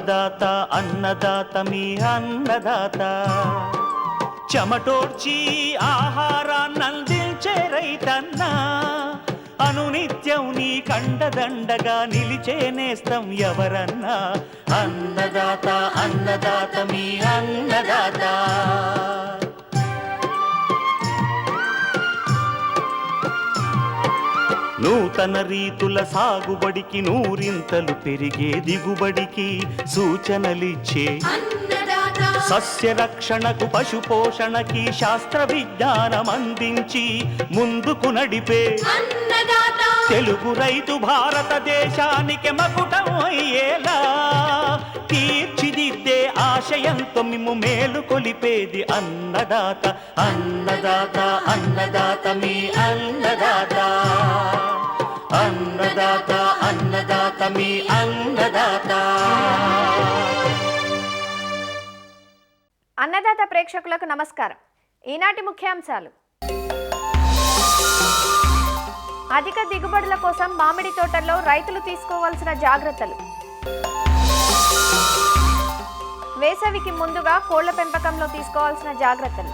అన్నదాత అన్నదాత మీ అన్నదాత చెమటోడ్చి ఆహారాన్నందించే రైతన్న అనునిత్యం నీ కండదండగా నిలిచే నేస్తం ఎవరన్నా అన్నదాత అన్నదాత మీ అన్నదాత. నూతన రీతుల సాగుబడికి నూరింతలు పెరిగే దిగుబడికి సూచనలిచ్చే సస్య రక్షణకు పశు పోషణకి శాస్త్ర విజ్ఞానం అందించి ముందుకు నడిపే తెలుగు రైతు భారతదేశానికి మకుటం అయ్యేలా తీర్చిదిద్దే ఆశయంతో మిమ్ము మేలు కొలిపేది అన్నదాత అన్నదాత అన్నదాత మీ అన్నదాత అన్నదాత అన్నదాత మీ అన్నదాత. అన్నదాత ప్రేక్షకులకు నమస్కారం. ఈనాటి ముఖ్యాంశాలు: అధిక దిగుబడుల కోసం మామిడి తోటల్లో రైతులు తీసుకోవాల్సిన జాగ్రత్తలు, వేసవికి ముందుగా కోళ్ల పెంపకంలో తీసుకోవాల్సిన జాగ్రత్తలు,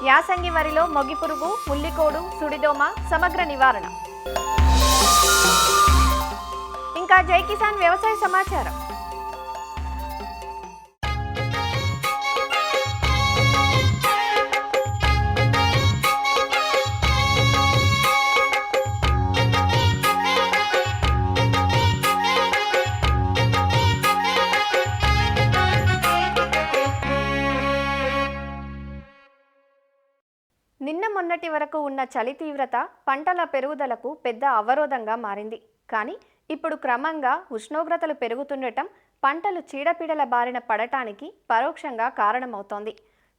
యాసంగి వరిలో మొగి పురుగు, ఉల్లికోడు, సుడిదోమ సమగ్ర నివారణ, ఇంకా జై కిసాన్ వ్యవసాయ సమాచారం. నిన్న మొన్నటి వరకు ఉన్న చలి తీవ్రత పంటల పెరుగుదలకు పెద్ద అవరోధంగా మారింది. కానీ ఇప్పుడు క్రమంగా ఉష్ణోగ్రతలు పెరుగుతుండటం పంటలు చీడపీడల బారిన పడటానికి పరోక్షంగా కారణమవుతోంది.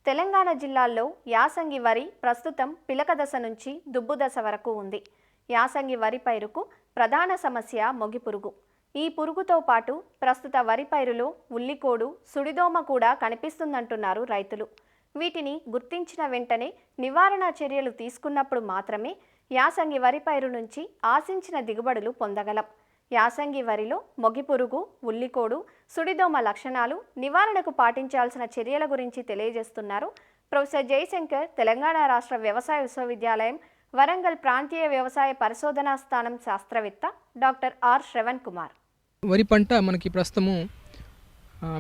తెలంగాణ జిల్లాల్లో యాసంగి వరి ప్రస్తుతం పిలక దశ నుంచి దుబ్బు దశ వరకు ఉంది. యాసంగి వరి పైరుకు ప్రధాన సమస్య మొగి పురుగు. ఈ పురుగుతో పాటు ప్రస్తుత వరి పైరులో ఉల్లికోడు, సుడిదోమ కూడా కనిపిస్తుందంటున్నారు రైతులు. వీటిని గుర్తించిన వెంటనే నివారణ చర్యలు తీసుకున్నప్పుడు మాత్రమే యాసంగి వరి పైరు నుంచి ఆశించిన దిగుబడులు పొందగలం. యాసంగి వరిలో మొగి పురుగు, ఉల్లికోడు, సుడిదోమ లక్షణాలు, నివారణకు పాటించాల్సిన చర్యల గురించి తెలియజేస్తున్నారు ప్రొఫెసర్ జయశంకర్, తెలంగాణ రాష్ట్ర వ్యవసాయ విశ్వవిద్యాలయం వరంగల్ ప్రాంతీయ వ్యవసాయ పరిశోధనా స్థానం శాస్త్రవేత్త డాక్టర్ ఆర్ శ్రవణ్ కుమార్. వరి పంట మనకి ప్రస్తుతము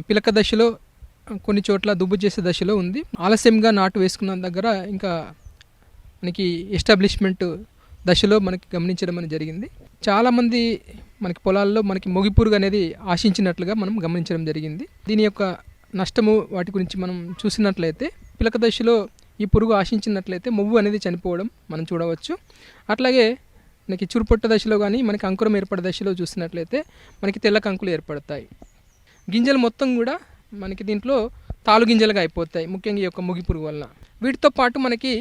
పిలక దశలో, కొన్ని చోట్ల దుబ్బు చేసే దశలో ఉంది. ఆలస్యంగా నాటు వేసుకున్న దగ్గర ఇంకా మనకి ఎస్టాబ్లిష్మెంట్ దశలో మనకి గమనించడం అనేది జరిగింది. చాలామంది మనకి పొలాల్లో మనకి మొగి పురుగు అనేది ఆశించినట్లుగా మనం గమనించడం జరిగింది. దీని యొక్క నష్టము వాటి గురించి మనం చూసినట్లయితే పిలక దశలో ఈ పురుగు ఆశించినట్లయితే మొవ్వు అనేది చనిపోవడం మనం చూడవచ్చు. అట్లాగే మనకి చురుపొట్ట దశలో కానీ మనకి అంకురం ఏర్పడే దశలో చూసినట్లయితే మనకి తెల్ల కంకులు ఏర్పడతాయి. గింజలు మొత్తం కూడా మనకి దీంట్లో తాలు గింజలుగా అయిపోతాయి, ముఖ్యంగా ఈ యొక్క మొగి పురుగు వలన. వీటితో పాటు మనకి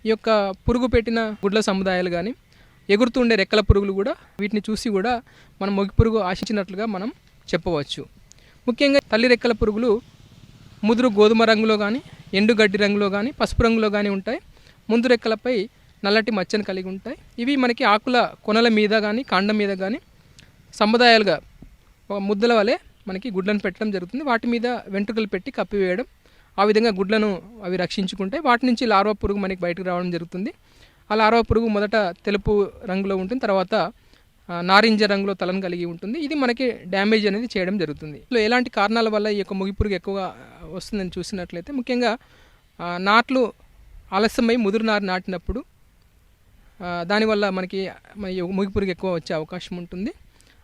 ఈ యొక్క పురుగు పెట్టిన గుడ్ల సముదాయాలు కానీ, ఎగురుతుండే రెక్కల పురుగులు కూడా, వీటిని చూసి కూడా మనం మొగి పురుగు ఆశించినట్లుగా మనం చెప్పవచ్చు. ముఖ్యంగా తల్లి రెక్కల పురుగులు ముదురు గోధుమ రంగులో కానీ, ఎండుగడ్డి రంగులో కానీ, పసుపు రంగులో కానీ ఉంటాయి. ముందు రెక్కలపై నల్లటి మచ్చను కలిగి ఉంటాయి. ఇవి మనకి ఆకుల కొనల మీద కానీ, కాండం మీద కానీ సముదాయాలుగా ముద్దల వలె మనకి గుడ్లను పెట్టడం జరుగుతుంది. వాటి మీద వెంట్రుకలు పెట్టి కప్పివేయడం, ఆ విధంగా గుడ్లను అవి రక్షించుకుంటాయి. వాటి నుంచి లార్వా పురుగు మనకి బయటకు రావడం జరుగుతుంది. ఆ లార్వా పురుగు మొదట తెలుపు రంగులో ఉంటుంది, తర్వాత నారింజ రంగులో తలను కలిగి ఉంటుంది. ఇది మనకి డ్యామేజ్ అనేది చేయడం జరుగుతుంది. ఎలాంటి కారణాల వల్ల ఈ యొక్క మొగి పురుగు ఎక్కువగా వస్తుందని చూసినట్లయితే ముఖ్యంగా నాట్లు ఆలస్యమై ముదురు నారు నాటినప్పుడు దానివల్ల మనకి మొగి పురుగు ఎక్కువ వచ్చే అవకాశం ఉంటుంది.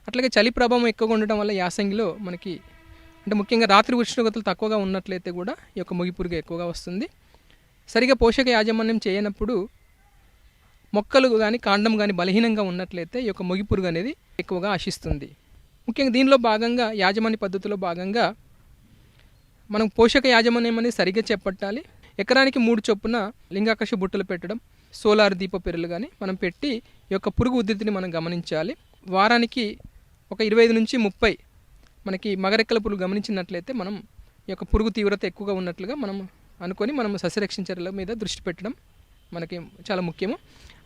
అట్లాగే చలి ప్రభావం ఎక్కువగా ఉండటం వల్ల యాసంగిలో మనకి అంటే ముఖ్యంగా రాత్రి ఉష్ణోగ్రతలు తక్కువగా ఉన్నట్లయితే కూడా ఈ యొక్క మొగి పురుగు ఎక్కువగా వస్తుంది. సరిగా పోషక యాజమాన్యం చేయనప్పుడు మొక్కలు కానీ, కాండం కానీ బలహీనంగా ఉన్నట్లయితే ఈ యొక్క మొగి పురుగు అనేది ఎక్కువగా ఆశిస్తుంది. ముఖ్యంగా దీనిలో భాగంగా యాజమాన్య పద్ధతిలో భాగంగా మనం పోషక యాజమాన్యం అనేది సరిగ్గా చేపట్టాలి. ఎకరానికి 3 చొప్పున లింగాకర్ష బుట్టలు పెట్టడం, సోలార్ దీప పెరలు కానీ మనం పెట్టి ఈ యొక్క పురుగు ఉధృతిని మనం గమనించాలి. వారానికి ఒక 25 నుంచి 30 మనకి మగరెక్కల పురుగు గమనించినట్లయితే మనం ఈ యొక్క పురుగు తీవ్రత ఎక్కువగా ఉన్నట్లుగా మనం అనుకొని మనం సస్యరక్షణ చర్యల మీద దృష్టి పెట్టడం మనకి చాలా ముఖ్యము.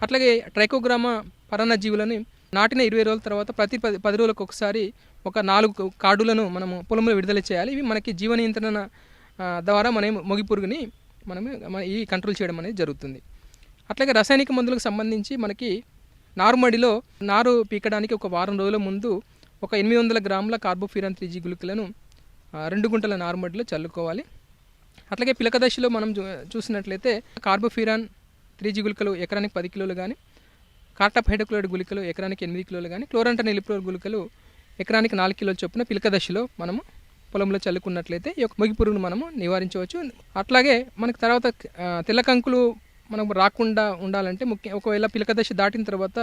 అట్లాగే ట్రైకోగ్రామా పరాన్నజీవులని నాటిన 20 రోజుల తర్వాత ప్రతి 10 రోజులకు ఒకసారి ఒక 4 కార్డులను మనము పొలంలో విడుదల చేయాలి. ఇవి మనకి జీవ నియంత్రణ ద్వారా మనం మొగి పురుగుని ఈ కంట్రోల్ చేయడం అనేది జరుగుతుంది. అట్లాగే రసాయనిక మందులకు సంబంధించి మనకి నారుమడిలో నారు పీకడానికి ఒక వారం రోజుల ముందు ఒక 800 గ్రాముల కార్బోఫ్యూరాన్ 3G గుళికలను 2 గుంటల నారుమడిలో చల్లుకోవాలి. అట్లాగే పిలక దశలో మనం చూసినట్లయితే కార్బోఫ్యూరాన్ 3G గుళికలు ఎకరానికి 10 కిలోలు కానీ, కార్టాప్ హైడ్రోక్లోరైడ్ గుళికలు ఎకరానికి 8 కిలోలు కానీ, క్లోరంటన్ ఎలిప్రోల్ గుళికలు ఎకరానికి 4 కిలోల చొప్పున పిలక దశలో మనము పొలంలో చల్లుకున్నట్లయితే ఈ యొక్క మొగి పురుగును మనము నివారించవచ్చు. అట్లాగే మనకు తర్వాత తెల్ల కంకులు మనకు రాకుండా ఉండాలంటే ఒకవేళ పిలక దశ దాటిన తర్వాత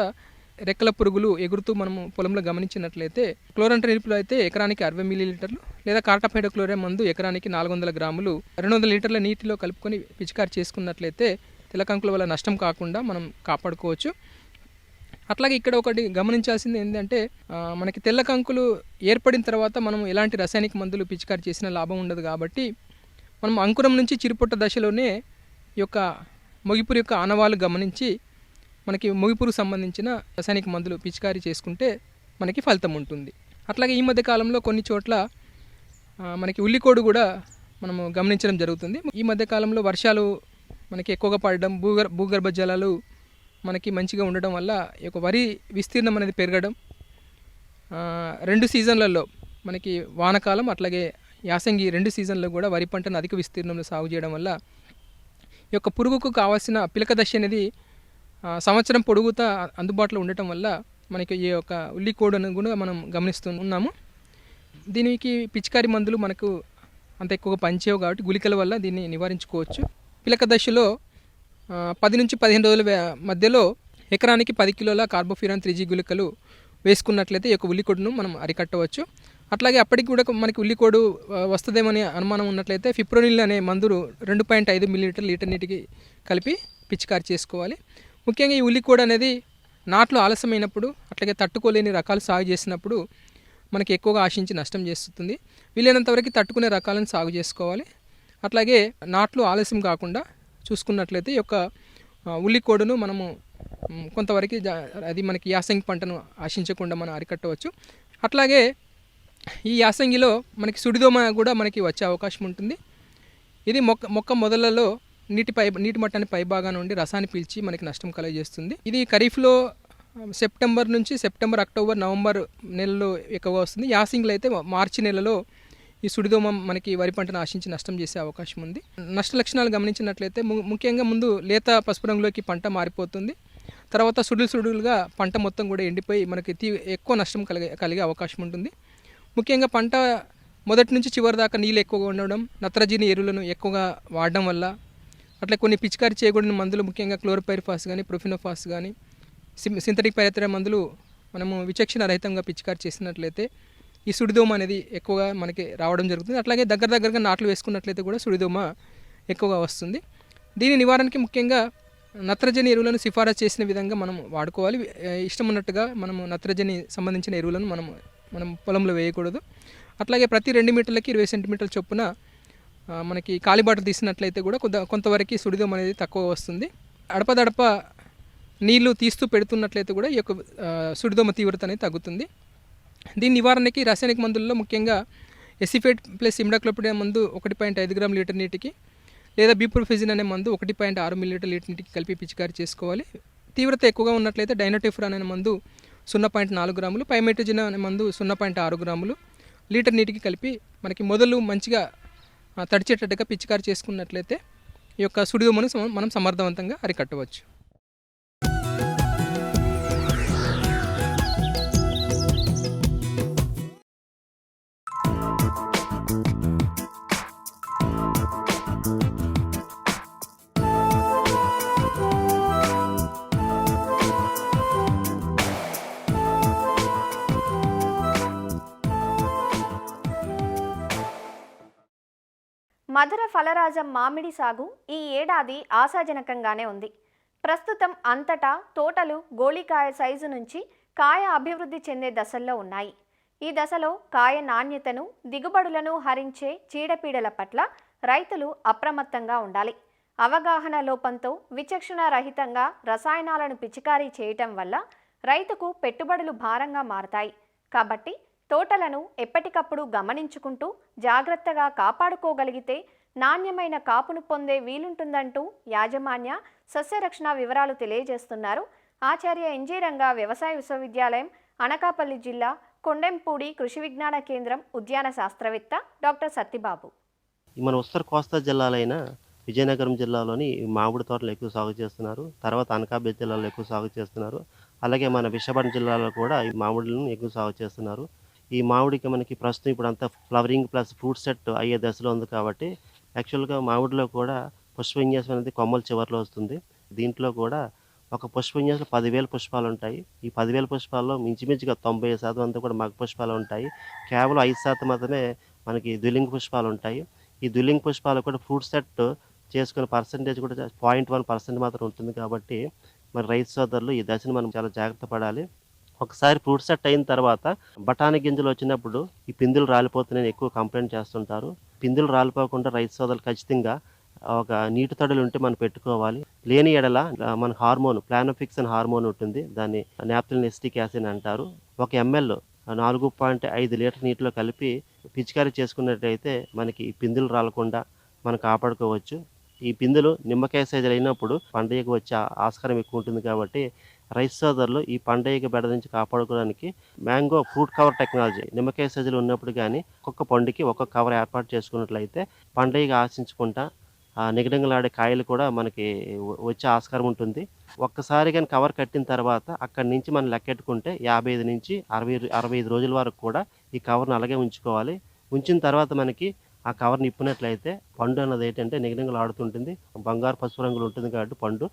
రెక్కల పురుగులు ఎగురుతూ మనము పొలంలో గమనించినట్లయితే క్లోరంటన్ ఎలిప్రోల్ అయితే ఎకరానికి 60 మిల్లీలీటర్లు లేదా కార్టాప్ హైడ్రోక్లోరైడ్ మందు ఎకరానికి 400 గ్రాములు 200 లీటర్ల నీటిలో కలుపుకొని పిచికారి చేసుకున్నట్లయితే తెల్ల కంకుల వల్ల నష్టం కాకుండా మనం కాపాడుకోవచ్చు. అట్లాగే ఇక్కడ ఒకటి గమనించాల్సింది ఏంటంటే మనకి తెల్ల కంకులు ఏర్పడిన తర్వాత మనం ఎలాంటి రసాయనిక మందులు పిచికారి చేసినా లాభం ఉండదు. కాబట్టి మనం అంకురం నుంచి చిరుపొట్ట దశలోనే ఈ యొక్క మొగిపురు యొక్క ఆనవాళ్ళు గమనించి మనకి మొగిపురు సంబంధించిన రసాయనిక మందులు పిచికారీ చేసుకుంటే మనకి ఫలితం ఉంటుంది. అట్లాగే ఈ మధ్య కాలంలో కొన్ని చోట్ల మనకి ఉల్లికోడు కూడా మనము గమనించడం జరుగుతుంది. ఈ మధ్య కాలంలో వర్షాలు మనకి ఎక్కువగా పడడం, భూగర్భ జలాలు మనకి మంచిగా ఉండడం వల్ల ఈ యొక్క వరి విస్తీర్ణం అనేది పెరగడం, 2 సీజన్లలో మనకి వానకాలం అట్లాగే యాసంగి 2 సీజన్లో కూడా వరి పంటను అధిక విస్తీర్ణంలో సాగు చేయడం వల్ల ఈ యొక్క పురుగుకు కావాల్సిన పిలక దశ అనేది సంవత్సరం పొడుగుతా అందుబాటులో ఉండటం వల్ల మనకి ఈ యొక్క ఉల్లికోడును కూడా మనం గమనిస్తూ ఉన్నాము. దీనికి పిచికారి మందులు మనకు అంత ఎక్కువగా పనిచేయవు కాబట్టి గుళికల వల్ల దీన్ని నివారించుకోవచ్చు. పిలక దశలో 10 నుంచి 15 రోజుల మధ్యలో ఎకరానికి 10 కిలోల కార్బోఫ్యూరాన్ 3G గుళికలు వేసుకున్నట్లయితే ఈ యొక్క ఉల్లికోడును మనం అరికట్టవచ్చు. అట్లాగే అప్పటికి కూడా మనకి ఉల్లికోడు వస్తుందేమని అనుమానం ఉన్నట్లయితే ఫిప్రోనిల్ అనే మందులు 2.5 మిల్లీలీటర్ లీటర్ నీటికి కలిపి పిచికారి చేసుకోవాలి. ముఖ్యంగా ఈ ఉల్లికోడు అనేది నాట్లు ఆలస్యమైనప్పుడు అట్లాగే తట్టుకోలేని రకాలు సాగు చేసినప్పుడు మనకి ఎక్కువగా ఆశించి నష్టం చేస్తుంది. వీలైనంత వరకు తట్టుకునే రకాలను సాగు చేసుకోవాలి. అట్లాగే నాట్లు ఆలస్యం కాకుండా చూసుకున్నట్లయితే ఈ యొక్క ఉల్లికోడును మనము కొంతవరకు అది మనకి యాసంగి పంటను ఆశించకుండా మనం అరికట్టవచ్చు. అట్లాగే ఈ యాసంగిలో మనకి సుడిదోమ కూడా మనకి వచ్చే అవకాశం ఉంటుంది. ఇది మొక్క మొదలలో నీటి మట్టాన్ని పైభాగా నుండి రసాన్ని పీల్చి మనకి నష్టం కలుగజేస్తుంది. ఇది ఖరీఫ్లో సెప్టెంబర్ నుంచి అక్టోబర్ నవంబర్ నెలలో ఎక్కువగా వస్తుంది. యాసంగిలో అయితే మార్చి నెలలో ఈ సుడిదోమ మనకి వరి పంటను ఆశించి నష్టం చేసే అవకాశం ఉంది. నష్ట లక్షణాలు గమనించినట్లయితే ముఖ్యంగా ముందు లేత పసుపు రంగులోకి పంట మారిపోతుంది. తర్వాత సుడులుగా పంట మొత్తం కూడా ఎండిపోయి మనకి ఎక్కువ నష్టం కలిగే అవకాశం ఉంటుంది. ముఖ్యంగా పంట మొదటి నుంచి చివరి దాకా నీళ్ళు ఎక్కువగా ఉండడం, నత్రజని ఎరువులను ఎక్కువగా వాడడం వల్ల, అట్లా కొన్ని పిచికారి చేయకూడని మందులు ముఖ్యంగా క్లోరోపైరిఫాస్ కానీ, ప్రొఫినోఫాస్ కానీ, సింథటిక్ పైరథ్రాయిడ్ మందులు మనము విచక్షణ రహితంగా పిచికారి చేసినట్లయితే ఈ సుడిదోమ అనేది ఎక్కువగా మనకి రావడం జరుగుతుంది. అట్లాగే దగ్గరగా నాట్లు వేసుకున్నట్లయితే కూడా సుడిదోమ ఎక్కువగా వస్తుంది. దీని నివారణకి ముఖ్యంగా నత్రజని ఎరువులను సిఫారసు చేసిన విధంగా మనం వాడుకోవాలి. ఇష్టం ఉన్నట్టుగా మనము నత్రజని సంబంధించిన ఎరువులను మనం పొలంలో వేయకూడదు. అట్లాగే ప్రతి 2 మీటర్లకి 20 సెంటీమీటర్ల చొప్పున మనకి కాలిబాటలు తీసినట్లయితే కూడా కొంతవరకు సుడిదోమ అనేది తక్కువ వస్తుంది. అడపదడప నీళ్లు తీస్తూ పెడుతున్నట్లయితే కూడా ఈ యొక్క సుడిదోమ తీవ్రత అనేది తగ్గుతుంది. దీని నివారణకి రాసాయనిక మందుల్లో ముఖ్యంగా ఎసిఫేట్ ప్లస్ ఇమిడాక్లోపిడ్ మందు 1.5 గ్రామ్ లీటర్ నీటికి లేదా బిప్రోఫెజిన్ అనే మందు 1.6 మిల్లీలీటర్ లీటర్ నీటికి కలిపి పిచికారి చేసుకోవాలి. తీవ్రత ఎక్కువగా ఉన్నట్లయితే డైనోటిఫ్రాన్ అనే మందు 0.4 గ్రాములు, పైమెట్రోజిన్ అనే మందు 0.6 గ్రాములు లీటర్ నీటికి కలిపి మనకి మొదలు మంచిగా తడిచేటట్టుగా పిచికారి చేసుకున్నట్లయితే ఈ యొక్క సుడిదోమను మనం సమర్థవంతంగా అరికట్టవచ్చు. మధుర ఫలరాజం మామిడి సాగు ఈ ఏడాది ఆశాజనకంగానే ఉంది. ప్రస్తుతం అంతటా తోటలు గోళీకాయ సైజు నుంచి కాయ అభివృద్ధి చెందే దశల్లో ఉన్నాయి. ఈ దశలో కాయ నాణ్యతను, దిగుబడులను హరించే చీడపీడల పట్ల రైతులు అప్రమత్తంగా ఉండాలి. అవగాహన లోపంతో విచక్షణ రహితంగా రసాయనాలను పిచికారీ చేయటం వల్ల రైతుకు పెట్టుబడులు భారంగా మారతాయి. కాబట్టి తోటలను ఎప్పటికప్పుడు గమనించుకుంటూ జాగ్రత్తగా కాపాడుకోగలిగితే నాణ్యమైన కాపును పొందే వీలుంటుందంటూ యాజమాన్య సస్యరక్షణ వివరాలు తెలియజేస్తున్నారు ఆచార్య ఎన్జీ రంగా వ్యవసాయ విశ్వవిద్యాలయం, అనకాపల్లి జిల్లా కొండెంపూడి కృషి విజ్ఞాన కేంద్రం ఉద్యాన శాస్త్రవేత్త డాక్టర్ సత్తిబాబు. మన ఉత్తర కోస్తా జిల్లాలైన విజయనగరం జిల్లాలోని మామిడి తోటలు ఎక్కువ సాగు చేస్తున్నారు. తర్వాత అనకాపల్లి జిల్లాలో ఎక్కువ సాగు చేస్తున్నారు. అలాగే మన విశాఖపట్నం జిల్లాలో కూడా ఈ మామిడులను ఎక్కువ సాగు చేస్తున్నారు. ఈ మామిడికి మనకి ప్రస్తుతం ఇప్పుడు అంతా ఫ్లవరింగ్ ప్లస్ ఫ్రూట్ సెట్ అయ్యే దశలో ఉంది కాబట్టి యాక్చువల్గా మామిడిలో కూడా పుష్పవిన్యాసం అనేది కొమ్మల చివరిలో వస్తుంది. దీంట్లో కూడా ఒక పుష్పవిన్యాసంలో 10,000 పుష్పాలు ఉంటాయి. ఈ 10,000 పుష్పాల్లో ఇంచుమించుగా 90% అంతా కూడా మగ పుష్పాలు ఉంటాయి. కేవలం 5% మాత్రమే మనకి ద్విలింగ పుష్పాలు ఉంటాయి. ఈ ద్విలింగ పుష్పాలు కూడా ఫ్రూట్ సెట్ చేసుకునే పర్సంటేజ్ కూడా 0.1% మాత్రం ఉంటుంది. కాబట్టి మరి రైతు సోదరులు ఈ దశను మనం చాలా జాగ్రత్త పడాలి. ఒకసారి ఫ్రూట్ సెట్ అయిన తర్వాత బఠానీ గింజలు వచ్చినప్పుడు ఈ పిందులు రాలిపోతున్నాయని ఎక్కువ కంప్లైంట్ చేస్తుంటారు. పిందులు రాలిపోకుండా రైతు సోదరులు ఖచ్చితంగా ఒక నీటి తడులు ఉంటే మనం పెట్టుకోవాలి. లేని ఎడల మన హార్మోన్ ప్లానోఫిక్సిన్ హార్మోన్ ఉంటుంది, దాన్ని నాప్థలిన్ ఎసిటిక్ యాసిడ్ అంటారు. 1 ml 4.5 లీటర్ నీటిలో కలిపి పిచికారీ చేసుకున్నట్టయితే మనకి పిందులు రాలకుండా మనం కాపాడుకోవచ్చు. ఈ పిందులు నిమ్మకాయ సైజులు అయినప్పుడు పండుగకు వచ్చే ఆస్కారం ఎక్కువ ఉంటుంది. కాబట్టి రైతు సోదరులు ఈ పండుగ బెడ నుంచి కాపాడుకోవడానికి మ్యాంగో ఫ్రూట్ కవర్ టెక్నాలజీ నిమ్మకాయ సైజులు ఉన్నప్పుడు కానీ ఒక్కొక్క పండుకి ఒక్కొక్క కవర్ ఏర్పాటు చేసుకున్నట్లయితే పండుగ ఆశించుకుంటా నిగడంగలాడే కాయలు కూడా మనకి వచ్చే ఆస్కారం ఉంటుంది. ఒక్కసారి కానీ కవర్ కట్టిన తర్వాత అక్కడి నుంచి మనం లెక్కెట్టుకుంటే 55 నుంచి 65 రోజుల వరకు కూడా ఈ కవర్ని అలాగే ఉంచుకోవాలి. ఉంచిన తర్వాత మనకి ఆ కవర్ని ఇప్పినట్లయితే పండు అన్నది ఏంటంటే నిగడంగలు ఆడుతుంటుంది, బంగారు పసుపు రంగులు ఉంటుంది. కాబట్టి పండు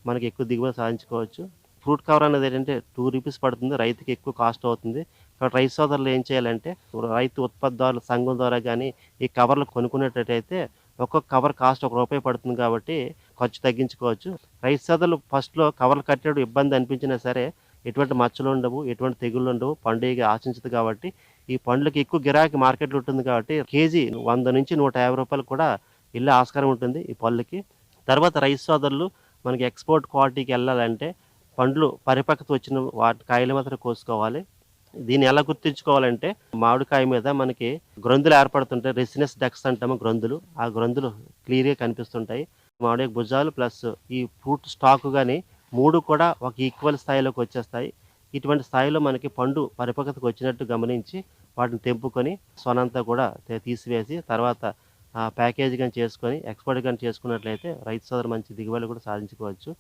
మనకి ఎక్కువ దిగుబడి సాధించుకోవచ్చు. ఫ్రూట్ కవర్ అనేది ఏంటంటే 2 రూపీస్ పడుతుంది, రైతుకి ఎక్కువ కాస్ట్ అవుతుంది. కాబట్టి రైతు సోదరులు ఏం చేయాలంటే రైతు ఉత్పత్తిదారుల సంఘం ద్వారా కానీ ఈ కవర్లు కొనుక్కునేటట్టయితే ఒక్కొక్క కవర్ కాస్ట్ ₹1 పడుతుంది. కాబట్టి ఖర్చు తగ్గించుకోవచ్చు. రైతు సోదరులు ఫస్ట్లో కవర్లు కట్టేటప్పుడు ఇబ్బంది అనిపించినా సరే ఎటువంటి మచ్చలు ఉండవు, ఎటువంటి తెగుళ్ళు ఉండవు, పండుగ ఆశించదు. కాబట్టి ఈ పండ్లకి ఎక్కువ గిరాకీ మార్కెట్లో ఉంటుంది. కాబట్టి కేజీ ₹100 నుంచి ₹150 కూడా వెళ్ళే ఆస్కారం ఉంటుంది ఈ పళ్ళకి. తర్వాత రైతు సోదరులు మనకి ఎక్స్పోర్ట్ క్వాలిటీకి వెళ్ళాలంటే పండ్లు పరిపక్వత వచ్చిన వాటి కాయలు మాత్రం కోసుకోవాలి. దీన్ని ఎలా గుర్తించుకోవాలంటే మామిడికాయ మీద మనకి గ్రంథులు ఏర్పడుతుంటాయి, రెసినస్ డక్స్ అంటాము గ్రంథులు. ఆ గ్రంథులు క్లియర్గా కనిపిస్తుంటాయి. మామిడి భుజాలు ప్లస్ ఈ ఫ్రూట్ స్టాక్ కానీ 3 కూడా ఒక ఈక్వల్ స్థాయిలోకి వచ్చేస్తాయి. ఇటువంటి స్థాయిలో మనకి పండు పరిపక్వతకు వచ్చినట్టు గమనించి వాటిని తెంపుకొని సొనంతా కూడా తీసివేసి తర్వాత ప్యాకేజ్ కానీ చేసుకొని ఎక్స్పోర్ట్ కానీ చేసుకున్నట్లయితే రైతు సోదరు మంచి దిగుబడి కూడా సాధించుకోవచ్చు.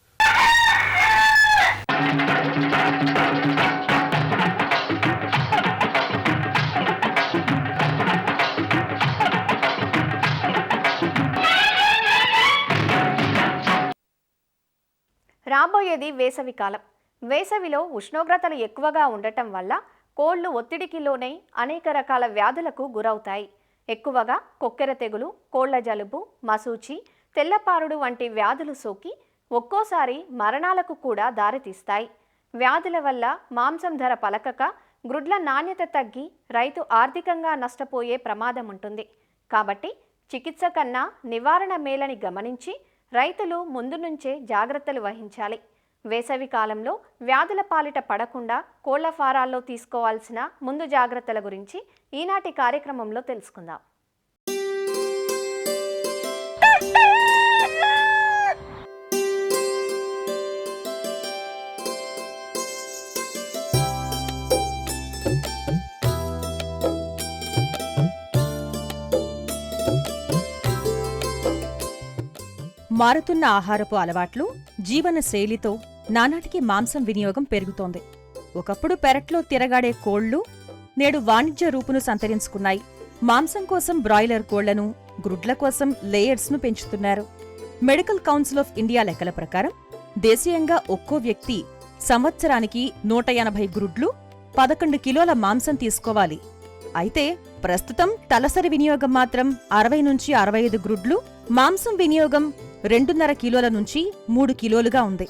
రాబోయేది వేసవి కాలం. వేసవిలో ఉష్ణోగ్రతలు ఎక్కువగా ఉండటం వల్ల కోళ్లు ఒత్తిడికి లోనై అనేక రకాల వ్యాధులకు గురవుతాయి. ఎక్కువగా కొక్కెర తెగులు, కోళ్ల జలుబు, మసూచి, తెల్లపారుడు వంటి వ్యాధులు సోకి ఒక్కోసారి మరణాలకు కూడా దారితీస్తాయి. వ్యాధుల వల్ల మాంసం ధర పలకక గ్రుడ్ల నాణ్యత తగ్గి రైతు ఆర్థికంగా నష్టపోయే ప్రమాదం ఉంటుంది. కాబట్టి చికిత్స కన్నా నివారణ మేలని గమనించి రైతులు ముందు నుంచే జాగ్రత్తలు వహించాలి. వేసవి కాలంలో వ్యాధుల పాలిట పడకుండా కోళ్ల ఫారాల్లో తీసుకోవాల్సిన ముందు జాగ్రత్తల గురించి ఈనాటి కార్యక్రమంలో తెలుసుకుందాం. మారుతున్న ఆహారపు అలవాట్లు, జీవన శైలితో నానాటికి మాంసం వినియోగం పెరుగుతోంది. ఒకప్పుడు పెరట్లో తిరగాడే కోళ్లు నేడు వాణిజ్య రూపును సంతరించుకున్నాయి. మాంసం కోసం బ్రాయిలర్ కోళ్లను, గ్రుడ్ల కోసం లేయర్స్ను పెంచుతున్నారు. మెడికల్ కౌన్సిల్ ఆఫ్ ఇండియా లెక్కల ప్రకారం దేశీయంగా ఒక్కో వ్యక్తి సంవత్సరానికి 180 గ్రుడ్లు, 11 కిలోల మాంసం తీసుకోవాలి. అయితే ప్రస్తుతం తలసరి వినియోగం మాత్రం 60 నుంచి 65 గ్రుడ్లు, మాంసం వినియోగం 2.5 కిలోల నుంచి 3 కిలోలుగా ఉంది.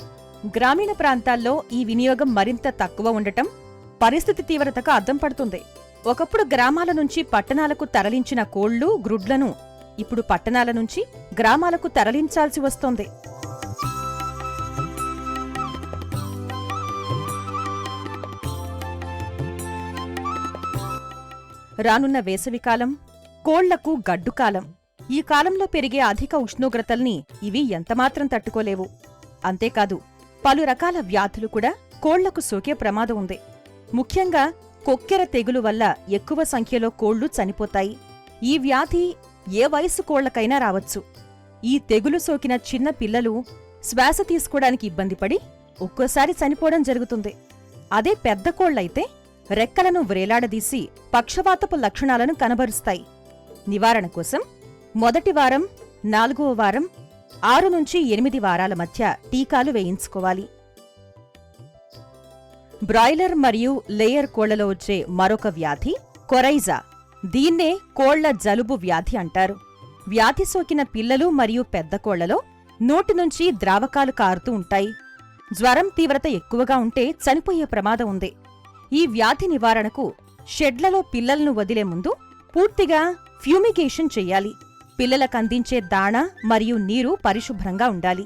గ్రామీణ ప్రాంతాల్లో ఈ వినియోగం మరింత తక్కువ ఉండటం పరిస్థితి తీవ్రతకు అద్దం పడుతుంది. ఒకప్పుడు గ్రామాల నుంచి పట్టణాలకు తరలించిన కోళ్లు, గ్రుడ్లను ఇప్పుడు పట్టణాల నుంచి గ్రామాలకు తరలించాల్సి వస్తోంది. రానున్న వేసవికాలం కోళ్లకు గడ్డుకాలం. ఈ కాలంలో పెరిగే అధిక ఉష్ణోగ్రతల్ని ఇవి ఎంతమాత్రం తట్టుకోలేవు. అంతేకాదు పలు రకాల వ్యాధులు కూడా కోళ్లకు సోకే ప్రమాదం ఉంది. ముఖ్యంగా కొక్కెర తెగులు వల్ల ఎక్కువ సంఖ్యలో కోళ్లు చనిపోతాయి. ఈ వ్యాధి ఏ వయసు కోళ్లకైనా రావచ్చు. ఈ తెగులు సోకిన చిన్న పిల్లలు శ్వాస తీసుకోవడానికి ఇబ్బందిపడి ఒక్కోసారి చనిపోవడం జరుగుతుంది. అదే పెద్ద కోళ్లైతే రెక్కలను వ్రేలాడదీసి పక్షవాతపు లక్షణాలను కనబరుస్తాయి. నివారణ కోసం మొదటి వారం, 4వ వారం, 6 నుంచి 8 వారాల మధ్య టీకాలు వేయించుకోవాలి. బ్రాయిలర్ మరియు లేయర్ కోళ్లలో వచ్చే మరొక వ్యాధి కొరైజా. దీన్నే కోళ్ల జలుబు వ్యాధి అంటారు. వ్యాధి సోకిన పిల్లలు మరియు పెద్ద కోళ్లలో నోటి నుంచి ద్రావకాలు కారుతూ ఉంటాయి. జ్వరం తీవ్రత ఎక్కువగా ఉంటే చనిపోయే ప్రమాదం ఉంది. ఈ వ్యాధి నివారణకు షెడ్లలో పిల్లలను వదిలే ముందు పూర్తిగా ఫ్యూమిగేషన్ చెయ్యాలి. పిల్లలకందించే దాణా మరియు నీరు పరిశుభ్రంగా ఉండాలి.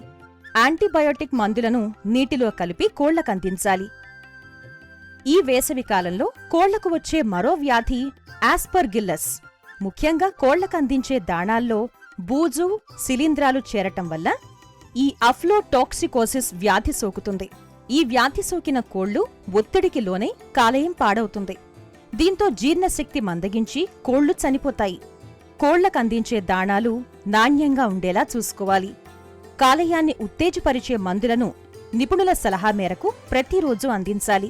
యాంటీబయోటిక్ మందులను నీటిలో కలిపి కోళ్లకందించాలి. ఈ వేసవికాలంలో కోళ్లకు వచ్చే మరో వ్యాధి ఆస్పర్గిల్లస్. ముఖ్యంగా కోళ్లకందించే దాణాల్లో బూజు, శిలీంధ్రాలు చేరటం వల్ల ఈ అఫ్లోటాక్సికోసిస్ వ్యాధి సోకుతుంది. ఈ వ్యాధి సోకిన కోళ్లు ఒత్తిడికి లోనై కాలేయం పాడవుతుంది. దీంతో జీర్ణశక్తి మందగించి కోళ్లు చనిపోతాయి. కోళ్లకందించే దాణాలు నాణ్యంగా ఉండేలా చూసుకోవాలి. కాలేయాన్ని ఉత్తేజపరిచే మందులను నిపుణుల సలహా మేరకు ప్రతిరోజు అందించాలి.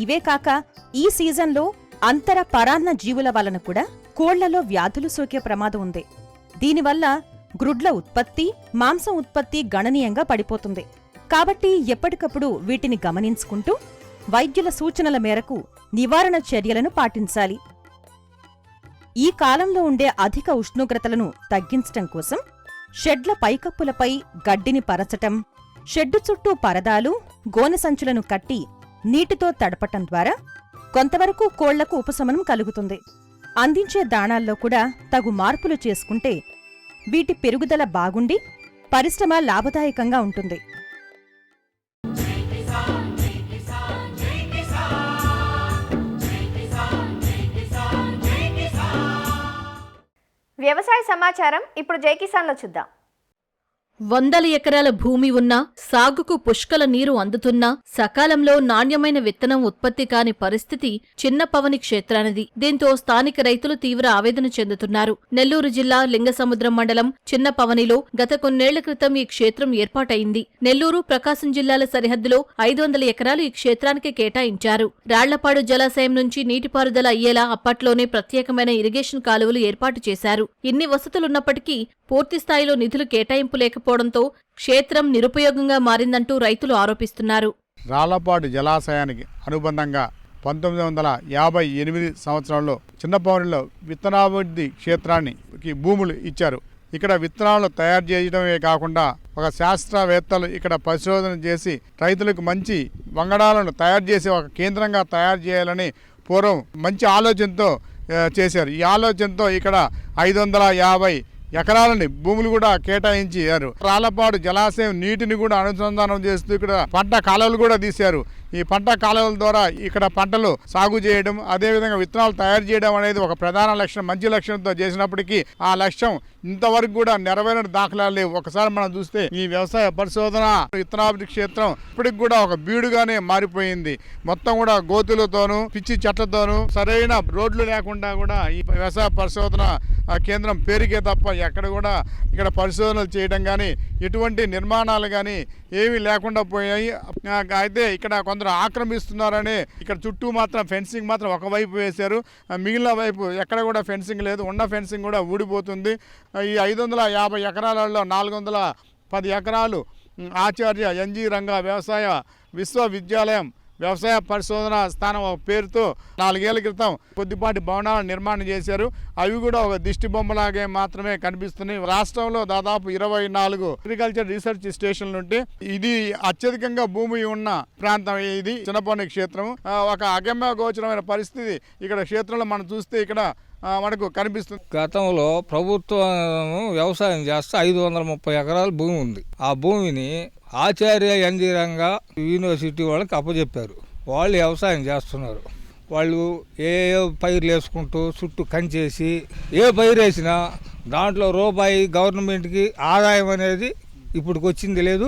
ఇవే కాక ఈ సీజన్లో అంతర పరాన్న జీవుల వలన కూడా కోళ్లలో వ్యాధులు సోకే ప్రమాదం ఉంది. దీనివల్ల గ్రుడ్ల ఉత్పత్తి, మాంసం ఉత్పత్తి గణనీయంగా పడిపోతుంది. కాబట్టి ఎప్పటికప్పుడు వీటిని గమనించుకుంటూ వైద్యుల సూచనల మేరకు నివారణ చర్యలను పాటించాలి. ఈ కాలంలో ఉండే అధిక ఉష్ణోగ్రతలను తగ్గించటం కోసం షెడ్ల పైకప్పులపై గడ్డిని పరచటం, షెడ్డు చుట్టూ పరదాలు, గోనె సంచులను కట్టి నీటితో తడపటం ద్వారా కొంతవరకు కోళ్లకు ఉపశమనం కలుగుతుంది. అందించే దాణాల్లో కూడా తగు మార్పులు చేసుకుంటే వీటి పెరుగుదల బాగుండి పరిశ్రమ లాభదాయకంగా ఉంటుంది. వ్యవసాయ సమాచారం ఇప్పుడు జై కిసాన్లో చూద్దాం. 100 ఎకరాల భూమి ఉన్నా, సాగుకు పుష్కల నీరు అందుతున్నా సకాలంలో నాణ్యమైన విత్తనం ఉత్పత్తి కాని పరిస్థితి చిన్నపవని క్షేత్రానిది. దీంతో స్థానిక రైతులు తీవ్ర ఆవేదన చెందుతున్నారు. నెల్లూరు జిల్లా లింగసముద్రం మండలం చిన్నపవనిలో గత కొన్నేళ్ల క్రితం ఈ క్షేత్రం ఏర్పాటైంది. నెల్లూరు, ప్రకాశం జిల్లాల సరిహద్దులో 500 ఎకరాలు ఈ క్షేత్రానికి కేటాయించారు. రాళ్లపాడు జలాశయం నుంచి నీటిపారుదల అయ్యేలా అప్పట్లోనే ప్రత్యేకమైన ఇరిగేషన్ కాలువలు ఏర్పాటు చేశారు. ఇన్ని వసతులున్నప్పటికీ పూర్తిస్థాయిలో నిధులు కేటాయింపు లేకపోవడంతో క్షేత్రం నిరుపయోగంగా మారిందంటూ రైతులు ఆరోపిస్తున్నారు. రాళ్లపాడు జలాశయానికి అనుబంధంగా 1958 సంవత్సరంలో చిన్నపవనిలో విత్తనాభివృద్ధి క్షేత్రానికి భూములు ఇచ్చారు. ఇక్కడ విత్తనాలు తయారు చేయడమే కాకుండా ఒక శాస్త్రవేత్తలు ఇక్కడ పరిశోధన చేసి రైతులకు మంచి వంగడాలను తయారు చేసి ఒక కేంద్రంగా తయారు చేయాలని పూర్వం మంచి ఆలోచనతో చేశారు. ఈ ఆలోచనతో ఇక్కడ 550 ఎకరాలని భూములు కూడా కేటాయించారు. రాళ్లపాడు జలాశయం నీటిని కూడా అనుసంధానం చేస్తూ ఇక్కడ పంట కాలువలు కూడా తీశారు. ఈ పంట కాలువల ద్వారా ఇక్కడ పంటలు సాగు చేయడం, అదేవిధంగా విత్తనాలు తయారు చేయడం అనేది ఒక ప్రధాన లక్ష్యం, మంచి లక్ష్యంతో చేసినప్పటికీ ఆ లక్ష్యం ఇంతవరకు కూడా నెరవేరిన దాఖలాలు లేవు. ఒకసారి మనం చూస్తే ఈ వ్యవసాయ పరిశోధన విత్తనాభివృద్ధి క్షేత్రం ఇప్పటికి కూడా ఒక బీడుగానే మారిపోయింది. మొత్తం కూడా గోతులతోనూ, పిచ్చి చెట్లతోనూ, సరైన రోడ్లు లేకుండా కూడా ఈ వ్యవసాయ పరిశోధన కేంద్రం పేరుకే తప్ప ఎక్కడ కూడా ఇక్కడ పరిశోధనలు చేయడం కానీ ఎటువంటి నిర్మాణాలు కానీ ఏమీ లేకుండా పోయాయి. అయితే ఇక్కడ కొందరు ఆక్రమిస్తున్నారని ఇక్కడ చుట్టూ మాత్రం ఫెన్సింగ్ మాత్రం ఒకవైపు వేశారు. మిగిలిన వైపు ఎక్కడ కూడా ఫెన్సింగ్ లేదు. ఉన్న ఫెన్సింగ్ కూడా ఊడిపోతుంది. ఈ 550 ఎకరాలలో 410 ఎకరాలు ఆచార్య ఎన్జీ రంగా వ్యవసాయ విశ్వవిద్యాలయం వ్యవసాయ పరిశోధన స్థానం పేరుతో 4 ఏళ్ల క్రితం కొద్దిపాటి భవనాలను నిర్మాణం చేశారు. అవి కూడా ఒక దిష్టి బొమ్మలాగే మాత్రమే కనిపిస్తున్నాయి. రాష్ట్రంలో దాదాపు 24 అగ్రికల్చర్ రీసెర్చ్ స్టేషన్లు ఉంటే ఇది అత్యధికంగా భూమి ఉన్న ప్రాంతం. ఇది చిన్నపవని క్షేత్రం. ఒక అగమ్య గోచరమైన పరిస్థితి ఇక్కడ క్షేత్రంలో మనం చూస్తే ఇక్కడ మనకు కనిపిస్తుంది. గతంలో ప్రభుత్వం వ్యవసాయం చేస్తే 530 ఎకరాల భూమి ఉంది. ఆ భూమిని ఆచార్య ఎన్జీ రంగా యూనివర్సిటీ వాళ్ళకి అప్పచెప్పారు. వాళ్ళు వ్యవసాయం చేస్తున్నారు. వాళ్ళు ఏ పైర్లు వేసుకుంటూ చుట్టూ కంచేసి ఏ పైరు వేసినా దాంట్లో రూపాయి గవర్నమెంట్కి ఆదాయం అనేది ఇప్పటికి వచ్చింది లేదు,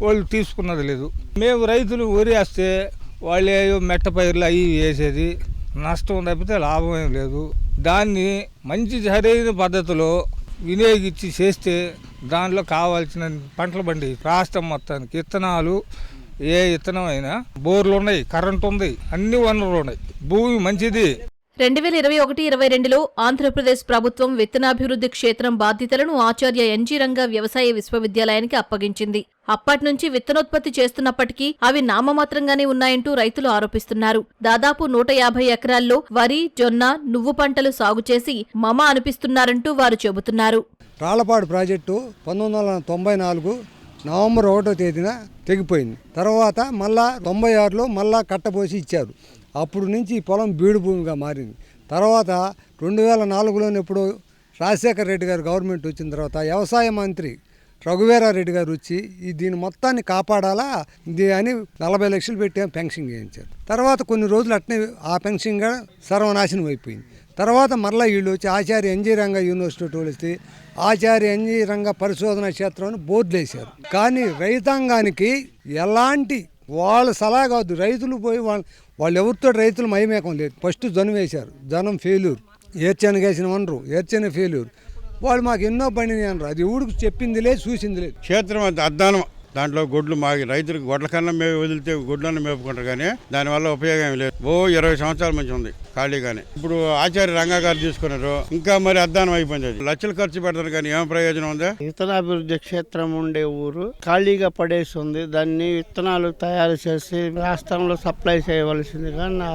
వాళ్ళు తీసుకున్నది లేదు. మేము రైతులు వరి వేస్తే వాళ్ళు మెట్ట పైర్లు అవి వేసేది, నష్టం తప్పితే లాభం ఏం లేదు. దాన్ని మంచి సరైన పద్ధతిలో వినియోగించి చేస్తే దాంట్లో కావాల్సిన పంటలు పండి రాష్ట్రం మొత్తానికి విత్తనాలు, ఏ విత్తనం అయినా బోర్లు ఉన్నాయి, కరెంటు ఉంది, అన్ని వనరులు ఉన్నాయి, భూమి మంచిది. 2021-22లో ఆంధ్రప్రదేశ్ ప్రభుత్వం విత్తనాభివృద్ధి క్షేత్రం బాధ్యతలను ఆచార్య ఎన్జీ రంగా వ్యవసాయ విశ్వవిద్యాలయానికి అప్పగించింది. అప్పట్నుంచి విత్తనోత్పత్తి చేస్తున్నప్పటికీ అవి నామమాత్రంగానే ఉన్నాయంటూ రైతులు ఆరోపిస్తున్నారు. దాదాపు 150 ఎకరాల్లో వరి, జొన్న, నువ్వు పంటలు సాగు చేసి మమ అనిపిస్తున్నారంటూ వారు చెబుతున్నారు. రాళ్లపాడు ప్రాజెక్టు 1994 నవంబర్ 1వ తేదీన తెగిపోయింది. తర్వాత మళ్ళా 96లో మళ్ళా కట్టపోసి ఇచ్చారు. అప్పుడు నుంచి ఈ పొలం బీడు భూమిగా మారింది. తర్వాత 2004లోనే ఎప్పుడు రాజశేఖర రెడ్డి గారు గవర్నమెంట్ వచ్చిన తర్వాత వ్యవసాయ మంత్రి రఘువీరారెడ్డి గారు వచ్చి దీని మొత్తాన్ని కాపాడాలా అని 40 లక్షలు పెట్టి పెన్షన్ చేయించారు. తర్వాత కొన్ని రోజులు అట్నే ఆ పెన్షన్ కూడా సర్వనాశనం అయిపోయింది. తర్వాత మరలా వీళ్ళు వచ్చి ఆచార్య ఎన్జీ రంగా యూనివర్సిటీ వచ్చి ఆచార్య ఎన్జీ రంగా పరిశోధన క్షేత్రం బోర్డులు వేశారు. కానీ రైతాంగానికి ఎలాంటి వాళ్ళ సలహా కాదు. రైతులు పోయి వాళ్ళు ఎవరితో రైతులు మయమేకం లేదు. ఫస్ట్ జనం వేశారు, జనం ఫెయిల్యూర్. ఏర్చనగ వేసిన వనరు ఏర్చన ఫెయిల్యూర్. వాళ్ళు మాకు ఎన్నో పండినాయి అన్నారు. అది ఎవరికి చెప్పింది లేదు, చూసింది లేదు. క్షేత్రం అంత అద్దానం. దాంట్లో గొడ్లు మాగి రైతులకు గొడ్ల కన్నా మేము వదిలితే గొడ్లన్నా మేపుకుంటారు, కానీ దానివల్ల ఉపయోగం ఏమి లేదు. 20 సంవత్సరాల మంచి ఉంది ఖాళీగానే. ఇప్పుడు ఆచార్య రంగా గారు తీసుకున్నారు, ఇంకా మరి అద్దానం అయిపోయింది. అది లక్షలు ఖర్చు పెడతారు కానీ ఏం ప్రయోజనం ఉందా? విత్తనాభివృద్ధి క్షేత్రం ఉండే ఊరు ఖాళీగా పడేసి ఉంది. దాన్ని విత్తనాలు తయారు చేసి రాష్ట్రంలో సప్లై చేయవలసిందిగా నా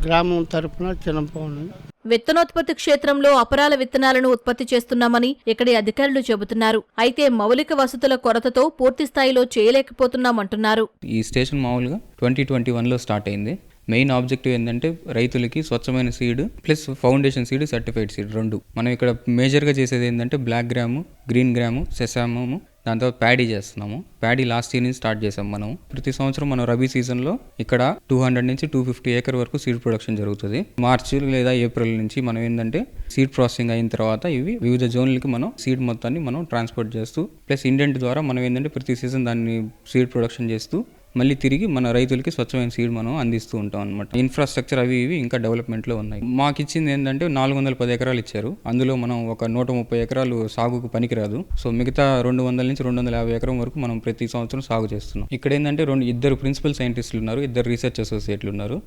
గ్రామం తరఫున చిన్నపోను. విత్తనోత్పత్తి క్షేత్రంలో అపరాల విత్తనాలను ఉత్పత్తి చేస్తున్నామని ఇక్కడి అధికారులు చెబుతున్నారు. అయితే మౌలిక వసతుల కొరతతో పూర్తి స్థాయిలో చేయలేకపోతున్నామంటున్నారు. ఈ స్టేషన్ మామూలుగా 2021లో స్టార్ట్ అయింది. మెయిన్ ఆబ్జెక్టివ్ ఏంటంటే రైతులకి స్వచ్ఛమైన seed plus foundation seed, certified seed రెండు. మనం ఇక్కడ మేజర్గా చేసేది ఏంటంటే బ్లాక్ గ్రాము, గ్రీన్ గ్రాము, సెసామము, దాంతో ప్యాడీ చేస్తున్నాము. ప్యాడీ లాస్ట్ ఇయర్ నుంచి స్టార్ట్ చేసాం మనం. ప్రతి సంవత్సరం మనం రబీ సీజన్లో ఇక్కడ 200 నుంచి 250 ఏకర్ వరకు సీడ్ ప్రొడక్షన్ జరుగుతుంది. మార్చి లేదా ఏప్రిల్ నుంచి మనం ఏంటంటే సీడ్ ప్రాసెసింగ్ అయిన తర్వాత ఇవి వివిధ జోన్లకి మనం సీడ్ మొత్తాన్ని మనం ట్రాన్స్పోర్ట్ చేస్తూ ప్లస్ ఇండెంట్ ద్వారా మనం ఏంటంటే ప్రతి సీజన్ దాన్ని సీడ్ ప్రొడక్షన్ చేస్తూ మళ్ళీ తిరిగి మన రైతులకి స్వచ్ఛమైన సీడ్ మనం అందిస్తూ ఉంటాం అనమాట. ఇన్ఫ్రాస్ట్రక్చర్ అవి ఇవి ఇంకా డెవలప్మెంట్లో ఉన్నాయి. మాకు ఇచ్చింది ఏంటంటే 410 ఎకరాలు ఇచ్చారు. అందులో మనం ఒక 130 ఎకరాలు సాగుకు పనికిరాదు. సో మిగతా 200 నుంచి 250 ఎకరం వరకు మనం ప్రతి సంవత్సరం సాగు చేస్తున్నాం. ఇక్కడ ఏంటంటే 2 ప్రిన్సిపల్ సైంటిస్టులు ఉన్నారు, 2 రీసెర్చ్ అసోసియేట్లు ఉన్నారు,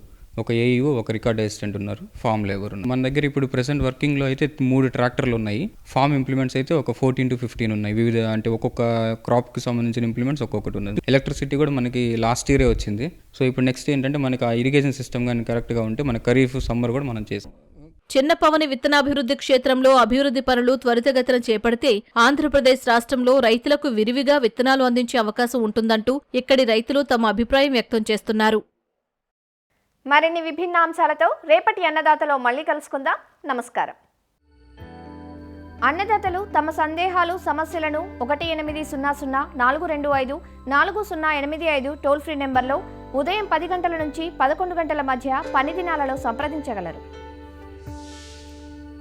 ఒక ఏఈఓ, ఒక రికార్డ్ అసిస్టెంట్ ఉన్నారు, ఫామ్ లేబర్ ఉన్నారు. మన దగ్గర ఇప్పుడు ప్రెసెంట్ వర్కింగ్లో అయితే 3 ట్రాక్టర్లు ఉన్నాయి. ఫామ్ ఇంప్లిమెంట్స్ అయితే ఒక 14 to 15 ఉన్నాయి. వివిధ అంటే ఒక్కొక్క క్రాప్కి సంబంధించిన ఇంప్లిమెంట్స్ ఒక్కొక్కటి ఉన్నది. ఎలక్ట్రిసిటీ కూడా మనకి లాస్ట్ ఇయరే వచ్చింది. సో ఇప్పుడు నెక్స్ట్ ఏంటంటే మనకి ఆ ఇరిగేషన్ సిస్టమ్ కానీ కరెక్ట్గా ఉంటే మన ఖరీఫ్, సమ్మర్ కూడా మనం చేస్తాం. చిన్నపవని విత్తనాభివృద్ధి క్షేత్రంలో అభివృద్ధి పనులు త్వరితగతిన చేపడితే ఆంధ్రప్రదేశ్ రాష్ట్రంలో రైతులకు విరివిగా విత్తనాలు అందించే అవకాశం ఉంటుందంటూ ఇక్కడి రైతులు తమ అభిప్రాయం వ్యక్తం చేస్తున్నారు. మరిన్ని విభిన్న అంశాలతో రేపటి అన్నదాతలో మళ్ళీ కలుసుకుందాం. నమస్కారం. అన్నదాతలు తమ సందేహాలు, సమస్యలను 1800-425-4085 టోల్ ఫ్రీ నెంబర్లో ఉదయం 10 గంటల నుంచి 11 గంటల మధ్య పని దినాలలో సంప్రదించగలరు.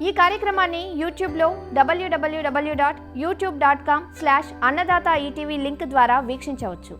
ఈ కార్యక్రమాన్ని యూట్యూబ్లో www.youtube.com/annadaata ETV లింక్ ద్వారా వీక్షించవచ్చు.